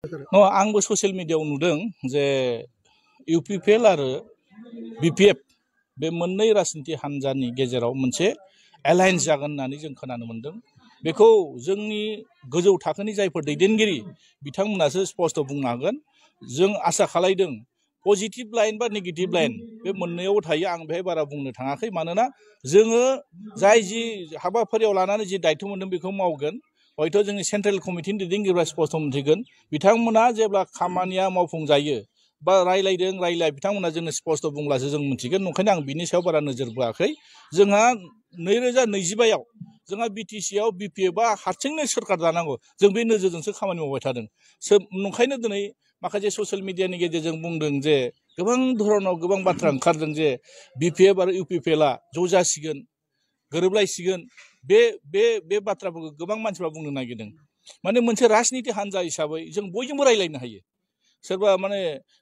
आंबो ससियेल मिडियायाव नुदों जे इउपिपिएल आरो बिपिएफ बे मोननै राजनीति हान्जानि गेजेराव मोनसे एलायन्स जागोन होननानै जों खोनानो मोनदों। बेखौ जोंनि गोजौ थाखोनि जायफोर दैदेनगिरि बिथांमोनासो स्पष्ट बुंनो हागोन। जों आसा खालायदों पजिटिभ लाइन बा नेगेटिभ लाइन बे मोननैयावबो थायो। आं बेहाय बारा बुंनो थाङाखै, मानोना जोङो जाय जि हाबाफारियाव लानानै जि दायथ' मोनदों बेखौ मावगोन। हयथ' जोंनि सेन्ट्रेल कमिटिनि दैदेनगिरिफ्रा स्पष्ट मोनथिगोन। बिथांमोना जेब्ला खामानिया मावफुंजायो बा रायलाय बिथांमोना जोंनो स्पष्ट बुंब्लासो जों मिथिगोन। ओंखायनो आं बिनि सायाव बारा नोजोर बोआखै। जोंहा 2025आव जोंहा बिटिसिआव बिपिएफआ हारसिंनो सोरखार दानांगौ, जों बे नोजोरजोंसो खामानि मावबाय थादों। ओंखायनो दिनै माखासे ससियेल मिडियानि गेजेरजों बुंदों जे गोबां धरनाव गोबां बाथ्रा ओंखारदों जे बिपिएफ आरो इउपिपिएलआ ज' जासिगोन, गोरोबलायसिगोन। बे बाथ्राफोरखौ गोबां मानसिफ्रा बुंनो नागिरदों। माने मोनसे राजनीति हान्जा हिसाबै जों बयजोंबो रायलायनो हायो। सोरबा माने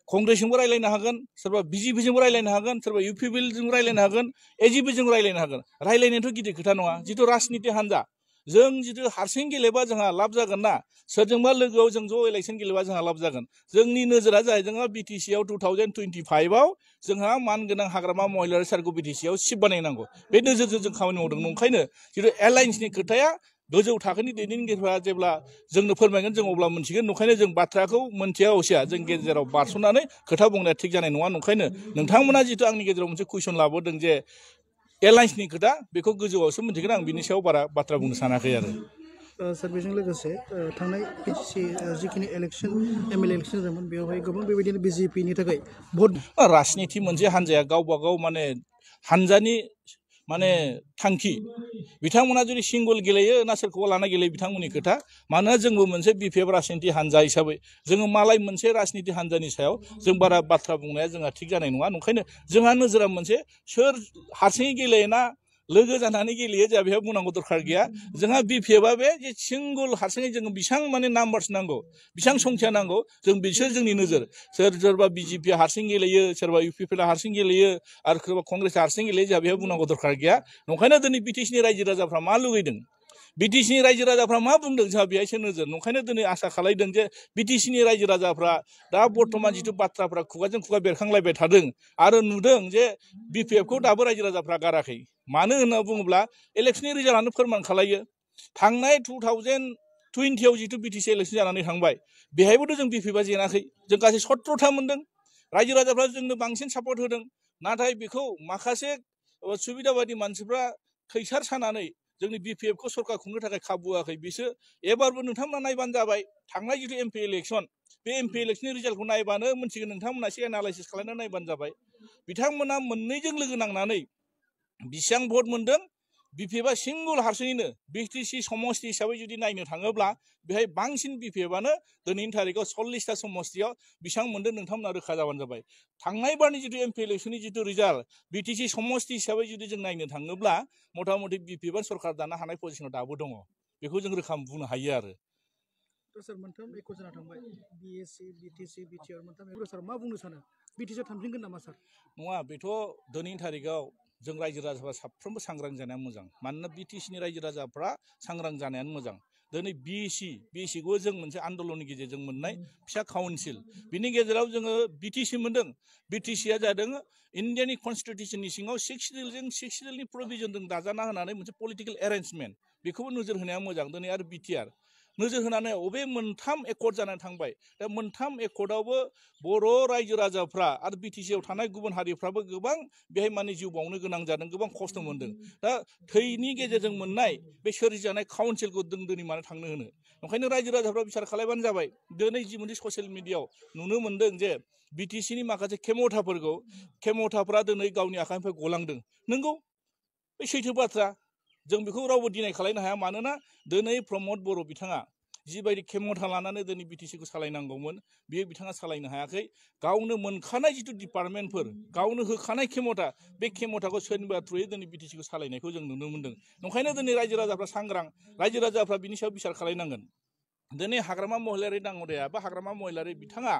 कंग्रेसजोंबो रायलायनो हागोन, सोरबा बिजेपिजोंबो रायलायनो हागोन, सोरबा इउपिपिएलजों रायलायनो हागोन, एजिपिजों रायलायनो हागोन। रायलायनायाथ' गिदिर खोथा नङा। जिथु राजनीति हान्जा जों जिथु हारसिं गेलेबा जोंहा लाब जागोन ना, सोरजोंबा लोगोआव जों ज' इलेक्सन गेलेबा जोंहा लाब जागोन। जोंनि नोजोरा जाहैबाय जोंहा बिटिसिआव 2025आव जोंहा मानगोनां हाग्रामा महिलारि सार्कल बिटिसिआव सिट बानायनांगौ। बे नोजोरजों जों खामानि मावदों। ओंखायनो जिथु एलायन्सनि खोथाया गोजौ थाखोनि दैदेनगिरिफ्रा जेब्ला जोंनो फोरमायगोन जों अब्ला मोनथिगोन। ओंखायनो जों बाथ्राखौ मोनथिया असिया जों गेजेराव बारस'नानै खोथा बुंनाया थिग जानाय नङा। ओंखायनो नोंथांमोना जिथु आंनि गेजेराव मोनसे कुइसन लाबोदों जे एलायन्सनि खोथा, बेखौ गोजौआवसो मोनथिगोन। आं बिनि सायाव बारा बाथ्रा बुंनो सानाखै आरो। सार, बेजों लोगोसे थांनाय बिटिसि जिखिनि इलेक्सन एमएलए इलेक्सन जादोंमोन बेवहाय गोबां बेबायदिनो बिजेपिनि थाखाय भट राजनीति मोनसे हान्जाया गावबा गाव माने हान्जानि माने थांखि, बिथांमोना जुदि सिंगल गेलेयो ना सोरखौबा लाना गेलेयो बिथांमोननि खोथा। मानोना जोंबो मोनसे बिपिएफ राजनीति हान्जा हिसाबै जोङो मालाय मोनसे राजनीति हान्जानि सायाव जों बारा बाथ्रा बुंनाया जोंहा थिग जानाय नङा। ओंखायनो जोंहा नोजोरा मोनसे सोर हारसिङै गेलेयोना लोगो जानानै गेलेयो जोंहा बेहाय बुंनांगौ दरखार गैया। जोंहा बिपिएफआ बे जे सिंगल हारसिङै जोङो बेसेबां माने नाम्बार्स नांगौ, बेसेबां संख्या नांगौ, जों बिसोर जोंनि नोजोर। सोरबा बिजेपिआ हारसिं गेलेयो, सोरबा इउपिपिएलआ हारसिं गेलेयो, आरो सोरबा कंग्रेसआ हारसिं गेलेयो, जोंहा बेहाय बुंनांगौ दरखार गैया। ओंखायनो दिनै बिटिसिनि रायजो राजाफ्रा मा लुगैदों, बिटिसिनि रायजो राजाफ्रा मा बुंदों, जोंहा बेहायसो नोजोर। ओंखायनो दिनै आसा खालायदों जे बिटिसिनि रायजो राजाफ्रा दा बर्थमान जिथु बाथ्राफ्रा खुगाजों खुगा बेरखांलायबाय थादों आरो नुदों जे बिपिएफखौ दाबो रायजो राजाफ्रा गाराखै। मानो होनना बुङोब्ला इलेक्सननि रिजाल्टआनो फोरमान खालायो। थांनाय 2020आव जिथु बिटिसि इलेक्सन जानानै थांबाय, बेहायबोथ' जों बिपिएफआ जेनाखै। जों गासै 17था मोनदों। रायजो राजाफ्रा जोंनो बांसिन सापर्ट होदों। नाथाय बेखौ माखासे सुबिदाबादि मानसिफ्रा खैसार सानानै जोंनि बिपिएफखौ सरकार खुंनो थाखाय खाबु होआखै। बिसोर एबारबो नोंथांमोना नायबानो जाबाय। थांनाय जिथु एमपि इलेक्सन, बे एमपि इलेक्सननि रिजाल्टखौ नायबानो मोनथिगोन। नोंथांमोना एसे एनालाइसिस खालामनानै नायबानो जाबाय। बिथांमोना मोननैजों लोगो नांनानै बेसेबां भट मोनदों। बिपिएफआ सिंगल हारसिङैनो बिटिसि समस्ति हिसाबै जुदि नायनो थाङोब्ला बेहाय बांसिन बिपिएफआनो दिनैनि थारिखआव 40टा समस्तियाव बेसेबां मोनदों नोंथांमोना रोखा जाबानो जाबाय। थांनाय बारनि जिथु एमपि इलेक्सननि जिथु रिजाल्ट, बिटिसि समस्ति हिसाबै जुदि जों नायनो थाङोब्ला मथा मथि बिपिएफआ सरकार दानो हानाय पजिसनाव दाबो दङ। बेखौ जों रोखा बुंनो हायो आरो। सार, मोनथाम एख' जाना थांबाय, बिएसि, बिटिसि, बिटिआर मोनथाम एख'। सार, मा बुंनो सानो? बिटिसिआव थांफिनगोन नामा सार? नङा, बेथ' दिनैनि थारिखआव जों रायजो राजाफ्रा साफ्रोमबो सांग्रां जानाया मोजां। मानोना बिटिसिनि रायजो राजाफ्रा सांग्रां जानायानो मोजां। दिनै बिएसिखौ जों मोनसे आन्दलननि गेजेरजों मोननाय फिसा काउन्सिल, बिनि गेजेराव जोङो बिटिसि मोनदों। बिटिसिआ जादों इन्डियानि कनस्टिटिउसननि सिङाव 6 सिडिउलनि प्रभिजनजों दाजाना होनानै मोनसे पलिटिकेल एरेन्जमेन्ट। बेखौबो नोजोर होनाया मोजां। दिनै आरो बिटिआर नोजोर होनानै अबे मोनथाम एकर्ड जानानै थांबाय। दा मोनथाम एकर्डआवबो बर' रायजो राजाफ्रा आरो बिटिसिआव थानाय गुबुन हारिफ्राबो गोबां बेहाय माने जिउ बावनो गोनां जादों, गोबां खस्थ' मोनदों। दा थैनि गेजेरजों मोननाय बे सोरजिजानाय काउन्सिलखौ जों दिनै मानो थांनो होनो? ओंखायनो रायजो राजाफ्रा बिसार खालायबानो जाबाय। दिनै जि मोनसे ससियेल मिडियायाव नुनो मोनदों जे बिटिसिनि माखासे खेमथाफ्रा दिनै गावनि आखाइनिफ्राय गलांदों। नंगौ, बे सैथो बाथ्रा। जों बेखौ रावबो डिनाय खालायनो हाया। मानोना दिनै प्रमद बर' बिथाङा जिबायदि खेमथा लानानै दिनै बिटिसिखौ सालायनांगौमोन, बेयो बिथाङा सालायनो हायाखै। गावनो मोनखानाय जिथु डिपार्टमेन्टफोर, गावनो होखानाय खेमथा, बे खेमथाखौ सोरनिबा थ्रुयै दिनै बिटिसिखौ सालायनायखौ जों नुनो मोनदों। ओंखायनो दिनै रायजो राजाफ्रा सांग्रां, रायजो राजाफ्रा बिनि सायाव बिसार खालायनांगोन। दिनै हाग्रामा महिलारि दाङ'रिया बा हाग्रामा महिलारि बिथाङा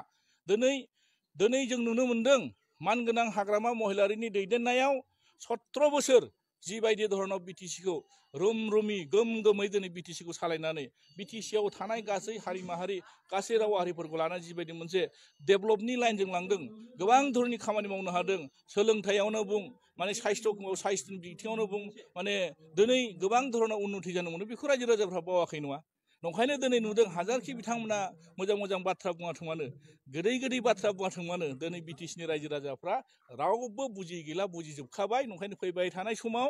दिनै जों नुनो मोनदों मानगोनां हाग्रामा महिलारिनि दैदेननायाव 17 बोसोर जिबायदि धरनाव बिटिसिखौ रुम रुमि गोम गोमै दिनै बिटिसिखौ सालायनानै बिटिसिआव थानाय गासै हारि माहारि गासै राव हारिफोरखौ लानानै जिबायदि मोनसे डेभेलपनि लाइनजों लांदों गोबां धरननि खामानि मावनो हादों सोलोंथाइयावनो बुं माने साइस्थ'नि बिथिङावनो बुं माने दिनै गोबां धरनाव उन्नति जानो मोनो बेखौ रायजो राजाफ्रा बावाखै नङा नंखायनो दिनै नुदों हाजारखि बिथांमोना मोजां मोजां बाथ्रा बुङाथों मानो गोदै गोदै बाथ्रा बुङाथों मानो दिनै बिटिसिनि रायजो राजाफ्रा रावबो बुजि गैला बुजिजोबखाबाय नंखायनो फैबाय थानाय समाव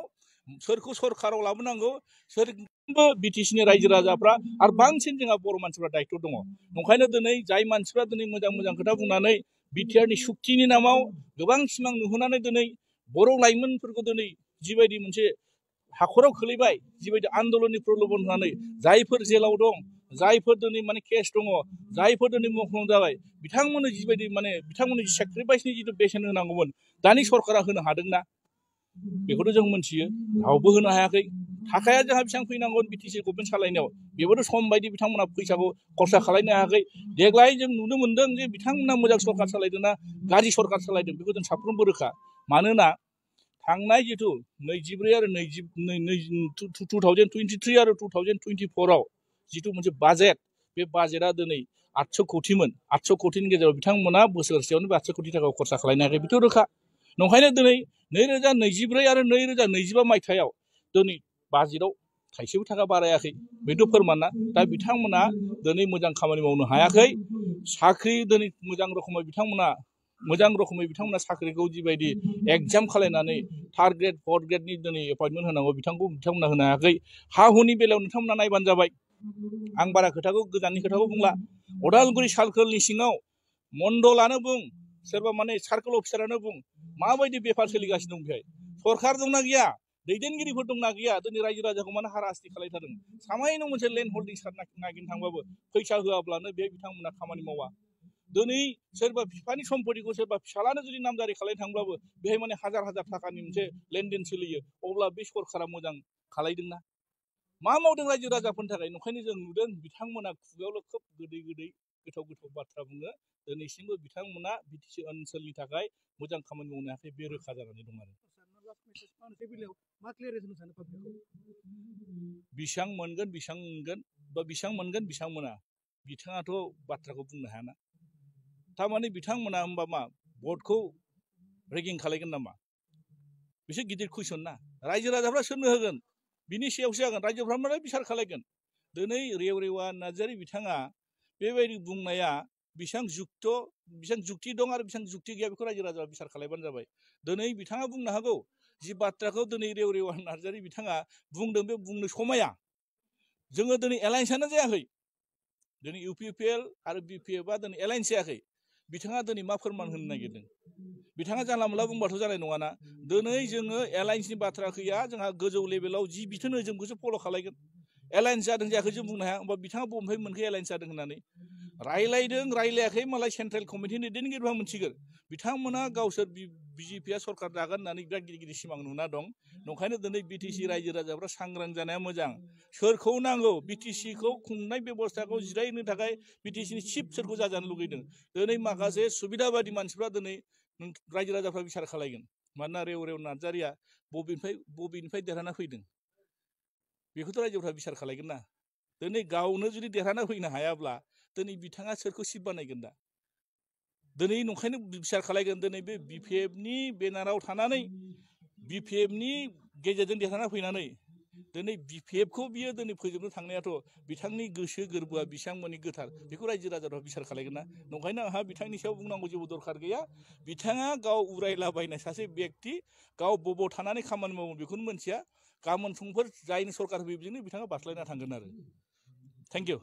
सोरखौ सरकाराव लाबोनांगौ सोरबो बिटिसिनि रायजो राजाफ्रा आरो बांसिन जोंहा बर' मानसिफ्रा दायथ' दङ नंखायनो दिनै जाय मानसिफ्रा दिनै मोजां मोजां खोथा बुंनानै बिटिआरनि सुक्तिनि नामाव गोबां सिमां नुहोनानै दिनै बर' लाइमोनफोरखौ दिनै जिबायदि मोनसे हाखराव खोलैबाय जिबायदि आन्दलननि प्रलोभन होनानै जायफोर जेलाव दं जायफोर दिनै माने केस दङ जायफोर दिनै मुंख्लं जाबाय बिथांमोननो जिबायदि माने बिथांमोननि सेक्रिफाइसनि जिथु बेसेन होनांगौमोन दानि सरकारा होनो हादोंना बेखौथ' जों मोनथियो रावबो होनो हायाखै थाखाया जोंहा बेसेबां फैनांगौ बिटिसि गभर्नमेन्ट सालायनायाव बेबोथ' सम बायदि बिथांमोना फैसाखौ खरसा खालामनो हायाखै देग्लाय जों नुनो मोन्दों जे बिथांमोना मोजां सरकार सालायदों ना गाज्रि सरकार सालायदों बेखौ जों साफ्रोमबो रोखा मानोना थांनाय जिथु 23 आरो 2023 आरो 2024आव जिथु मोनसे बाजेट बे बाजेटआ दिनै 800 कौटिमोन 800 कौटिनि गेजेराव बिथांमोना बोसोरसेयावनो 800 कौटि थाखाखौ खरसा खालामनो हायाखै बेथ' रोखा नंखायनो दिनै 2024 आरो 2025 मायथाइयाव दिनै बाजेटआव थाइसेबो थाखा बारायाखै बेथ' फोरमाना दा बिथांमोना दिनै मोजां खामानि मावनो हायाखै साख्रि दिनै मोजां रोखोमै बिथांमोना साख्रिखौ जिबायदि एग्जाम खालायनानै 3rd ग्रेड 4th ग्रेडनि दिनै एपइन्टमेन्ट होनांगौ बिथांमोना होनो हायाखै हा हुनि बेलायाव नोंथांमोना नायबानो जाबाय आं बारा गोजाननि खोथाखौ बुंला अदालगुरि सार्कोलनि सिङाव मण्डलानो बुं सोरबा माने सार्कोल अफिसारानो बुं माबायदि बेफार सोलिगासिनो दं बेहाय सरकार दंना गैया दैदेनगिरिफोर दंना गैया दिनै रायजो राजाखौ मानो हारास्ति खालायथारदों सामायनो मोनसे लेन्ड हल्डिं नागिरनो थांबाबो फैसा होआब्लानो बे बिथांमोना खामानि मावा दिनै सोरबा बिफानि सम्पतिखौ सोरबा फिसालानो जुदि नामजारि खालायनो थांब्लाबो बेहाय माने हाजार हाजार थाखानि मोनसे लेनदेन सोलियो अब्ला बे सरकारा मोजां खालायदोंना मा मावदों रायजो राजाफोरनि थाखाय नंखायनो जों नुदों बिथांमोना खुगायावल' खोब गोदै गोदै गोथाव गोथाव बाथ्रा बुङो दिनैसिमबो बिथांमोना बिटिसि ओनसोलनि थाखाय मोजां खामानि मावनो हायाखै बे रोखा जानानै दं आरो बेसेबां मोनगोन बा बेसेबां मोनगोन बेसेबां मोना बिथाङाथ' बाथ्राखौ बुंनो हायाना थारमाने बिथांमोना होमबा मा भटखौ रेगिं खालायगोन नामा बिसोर गिदिर कुइसन ना रायजो राजाफ्रा सोरनो होगोन बिनि सायावसो जागोन रायजोफ्रा मालाय बिसार खालायगोन दिनै रेवरेवा नार्जारि बिथाङा बेबायदि बुंनाया बेसेबां जुक्ति दं आरो बेसेबां जुक्ति गैया बेखौ रायजो राजाफ्रा बिसार खालायबानो जाबाय दिनै बिथाङा बुंनो हागौ जि बाथ्राखौ दिनै रेवरेवा नार्जारि बिथाङा बुंदों बे बुंनो समाया जोङो दिनै एलायन्सआनो जायाखै दिनै इउपिपिएल आरो बिपिएफआ दिनै एलायन्स जायाखै बिथाङा दिनै मा फोरमान होनो नागिरदों बिथाङा जानला मोनला बुंबाथ' जानाय नङाना दिनै जोङो एलायन्सनि बाथ्रा गैया जोंहा गोजौ लेभेलाव जि बिथोन होयो जों बेखौसो फल' खालायगोन एलायन्स जादों जायाखै जों बुंनो हाया होमबा बिथाङा बबेनिफ्राय मोनखो एलायन्स जादों होननानै रायलायदों रायलायाखै मालाय सेन्ट्रेल कमिटिनि दैदेनगिरिफ्रा मोनसिगोन बिथांमोना गावसोर बिजेपिआ सरकार जागोन होननानै बिराद गिदिर गिदिर सिमां नुना दं नंखायनो दिनै बिटिसि रायजो राजाफ्रा सांग्रां जानाया मोजां सोरखौ नांगौ बिटिसिखौ खुंनाय बेबस्थाखौ जिरायनो थाखाय बिटिसिनि चिफ सोरखौ जाजानो लुगैदों दिनै माखासे सुबिदा बायदि मानसिफ्रा दिनै रायजो राजाफ्रा बिसार खालायगोन मानोना रेव नार्जारिया बबेनिफ्राय देरहाना फैदों बेखौथ' रायजोफ्रा बिसार खालायगोन ना दिनै गावनो जुदि देरहाना फैनो हायाब्ला दिनै बिथाङा सोरखौ चिफ बानायगोन दा दिनै नंखायनो बिसार खालायगोन दिनै बे बिपिएफनि बेनाराव थानानै बिपिएफनि गेजेरजों देरहाना फैनानै दिनै बिपिएफखौ बियो दिनै फोजोबनो थांनायाथ' बिथांनि गोसो गोरबोआ बेसेबां माने गोथार बेखौ रायजो राजाफ्रा बिसार खालायगोन ना नंखायनो आंहा बिथांनि सायाव बुंनांगौ जेबो दरखार गैया बिथाङा गाव उरायलाबायनाय सासे बेक्ति गाव बबाव थानानै खामानि मावो बेखौनो मोनथिया गाबोन समफोर जायनो सरकार होयो बेजोंनो बिथाङा बास्लायना थांगोन आरो थेंक इउ